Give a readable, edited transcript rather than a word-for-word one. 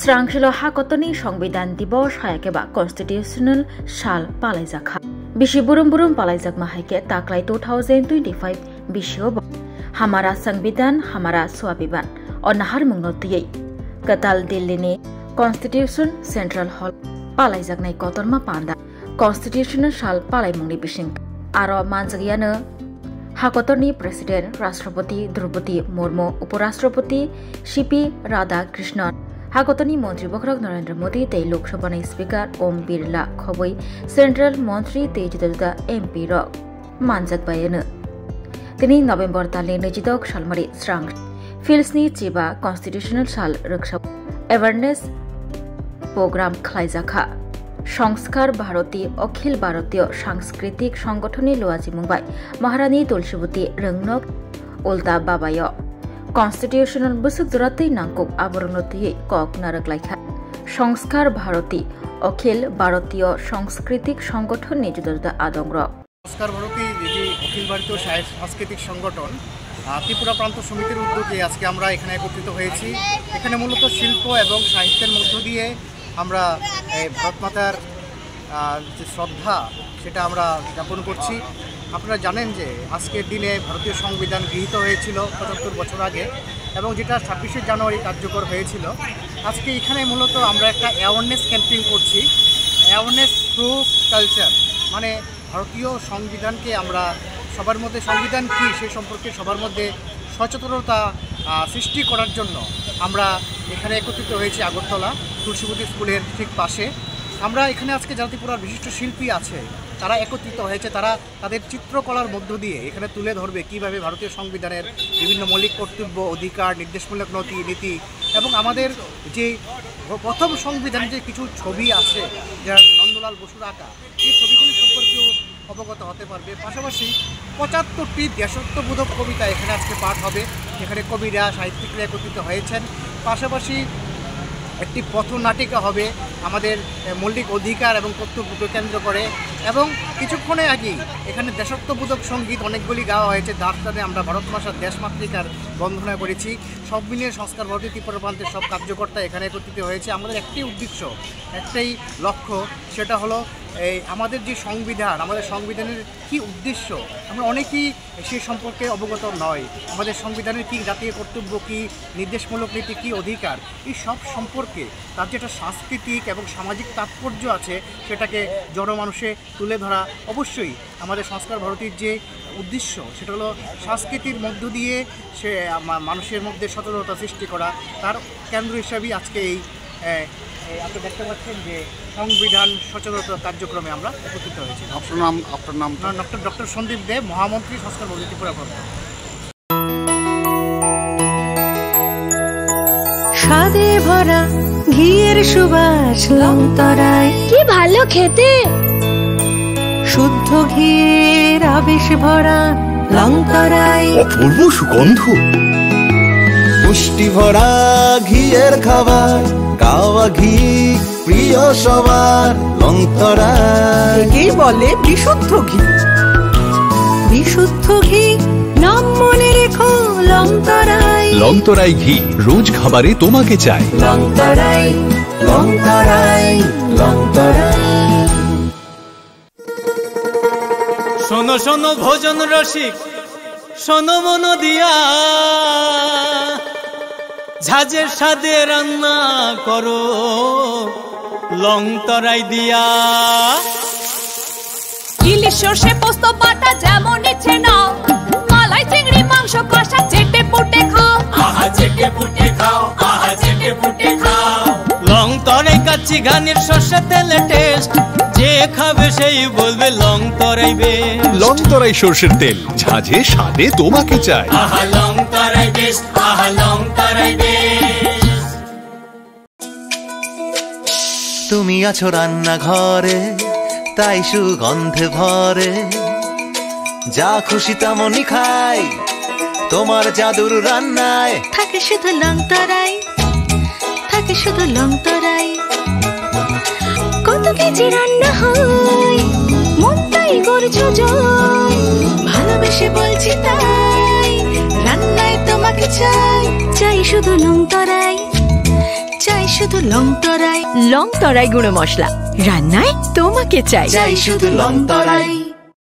স্রাংশিল হাকতনি সংবিধান দিবস হায়াকেবা কনস্টিটিউশনাল সাল পালাইজাখা বিশি বুরুম বুরুম পালাইজাক মাহাইকে তাকলাই 2025 বিশিও হামারা সংবিধান হামারা स्वाभिमान और नाहार मुंगनोतियै कताल दिल्लीनि कन्स्टिट्यूशन सेंट्रल हॉल पालाइजाकनाय कतरमा पान्दा कन्स्टिट्यूशनल साल पालायमुंनि बिसिं आरो मानजागियानो हाकतरनि प्रेसिडेंट राष्ट्रपति द्रौपदी मुर्मु उपराष्ट्रपति सीपी राधाकृष्णन हाकतरनि मंत्री बखरक नरेंद्र मोदी तै लोकसभानि स्पीकर ओम बिरला खबै सेंट्रल मंत्री तै जुदा एमपी रक मानजाक बायनो तिनि नवेम्बर दाननि 22 सालमारि स्रां फिल्सनि चिबा कन्स्टिट्यूशनल साल रक्षा अवेयरनेस प्रोग्राम खालायजाखा संस्कार भारती अखिल भारतीय सांस्कृतिक संगठननि लुआजि मुंबाय महारानी तुलसीवती रंगनक उल्टा बाबाय कन्स्टिट्यूशनल बुसुक जरातै नांकुक आबरनतियै कक नारकलायखा संस्कार भारती अखिल भारतीय सांस्कृतिक संगठननि जुदा जुदा आदंग्र संस्कार भारती अखिल भारतीय सांस्कृतिक संगठन त्रिपुरा प्रांत समितिर उद्योगे आज के আমরা এখানে একত্রিত হয়েছি। এখানে মূলত শিল্প এবং সাহিত্যের মধ্য দিয়ে আমরা ভারত মাতার যে শ্রদ্ধা সেটা আমরা জ্ঞাপন করছি। আপনারা জানেন যে আজকের দিনে ভারতীয় সংবিধান গৃহীত হয়েছিল 75 বছর আগে এবং যেটা 26শে জানুয়ারি কার্যকর হয়েছিল। আজকে এখানে মূলত আমরা একটা অ্যাওয়ারনেস ক্যাম্পেইন করছি, অ্যাওয়ারনেস থ্রু কালচার, মানে ভারতীয় সংবিধানকে আমরা সবার মধ্যে সংবিধান কী সে সম্পর্কে সবার মধ্যে সচেতনতা সৃষ্টি করার জন্য আমরা এখানে একত্রিত হয়েছি আগরতলা তুলসীবতী স্কুলের ঠিক পাশে। আমরা এখানে আজকে যারা ত্রিপুরার বিশিষ্ট শিল্পী আছে তারা একত্রিত হয়েছে, তারা তাদের চিত্রকলার মধ্য দিয়ে এখানে তুলে ধরবে কীভাবে ভারতীয় সংবিধানের বিভিন্ন মৌলিক কর্তব্য, অধিকার, নির্দেশমূলক নীতি এবং আমাদের যে প্রথম সংবিধানে যে কিছু ছবি আছে যা নন্দলাল বসুর আঁকা, এই ছবিগুলি সম্পর্কেও অবগত হতে পারবে। পাশাপাশি 75টি দেশাত্মবোধক কবিতা এখানে আজকে পাঠ হবে, এখানে কবিরা সাহিত্যিকরা একত্রিত হয়েছেন। পাশাপাশি একটি পথনাটিকা হবে আমাদের মৌলিক অধিকার এবং কর্তব্যকে কেন্দ্র করে, এবং কিছুক্ষণে আগেই এখানে দেশাত্মবোধক সঙ্গীত অনেকগুলি গাওয়া হয়েছে। তার সাথে আমরা ভারত মাতার দেশমাতৃকার বন্দনা করেছি। সব মিলিয়ে সংস্কার ভারতী ত্রিপুরা প্রান্তের সব কার্যকর্তা এখানে একত্রিত হয়েছে। আমাদের একটি উদ্দেশ্য, একটাই লক্ষ্য, সেটা হলো এই আমাদের যে সংবিধান, আমাদের সংবিধানের কি উদ্দেশ্য আমরা অনেকেই সে সম্পর্কে অবগত নয়। আমাদের সংবিধানের কি জাতীয় কর্তব্য, কি নির্দেশমূলক নীতি, কি অধিকার, এই সব সম্পর্কে তার যেটা সাংস্কৃতিক এবং সামাজিক তাৎপর্য আছে সেটাকে জনমানুষে তুলে ধরা অবশ্যই আমাদের সংস্কার ভারতীর যে উদ্দেশ্য, সেটা হলো সংস্কৃতির মধ্য দিয়ে সে মানুষের মধ্যে সচেতনতা সৃষ্টি করা। তার কেন্দ্র হিসাবেই আজকে এই আপনি দেখতে পাচ্ছেন যে সংবিধান সচেতনতা কার্যক্রমে আমরা একত্রিত হয়েছি। আপনার নাম? ডক্টর সন্দীপ দেব, মহামন্ত্রী সংস্কার ভারতী ত্রিপুরা প্রান্ত। স্বাদে ভরা ঘিয়ের সুবাস লংতরায়, কি ভালো খেতে, শুদ্ধ ঘিয়ের আবেশ ভরা লংতরায়, অপূর্ব সুগন্ধ, পুষ্টি ভরা ঘিয়ের খাবার, গাওয়া ঘি প্রিয় সবার লংতরায়। একেই বলে বিশুদ্ধ ঘি। বিশুদ্ধ ঘি নাম মনে রেখো লংতরায়। লংতরাই ঘি রোজ খাবারে তোমাকে চাই। লংতরাই, লংতরাই, লংতরাই। শোনো শোনো ভোজন রসিক, শোনো মন দিয়া, ঝাঁঝের স্বাদে রান্না করো লংতরাই দিয়া। ইলিশ সর্ষে পোস্ত বাটা যেমন ইচ্ছে নাও, মালাই চিংড়ি মাংস কষা চেটে পুটে খাও, আহা চেটে পুটে খাও, আহা চেটে পুটে খাও। লংতরাই কাচ্চি ঘানির সর্ষে তেলে টেস্ট, যে খাবে সেই বলবে লংতরাই বেস্ট। লংতরাই সর্ষের তেল, ঝাঁঝে স্বাদে তোমাকে চাই। আহা লংতরাই বেস্ট, আহা লংতরাই বেস্ট। তুমি আছো রান্নাঘরে, তাই সুগন্ধে ভরে, যা খুশি তেমনই খাই তোমার জাদুর রান্নায়। থাকে শুধু লংতরাই, থাকে শুধু লংতরাই। কত কেজি রান্না হয়, মন তাই করছো জয়, ভালোবেসে বলছি তাই, রান্নায় তোমাকে চাই, চাই শুধু লংতরাই, চাই শুধু লং তরাই। লং তরাই গুঁড়ো মশলা রান্নায় তোমাকে চাই। শুধু লং তরাই।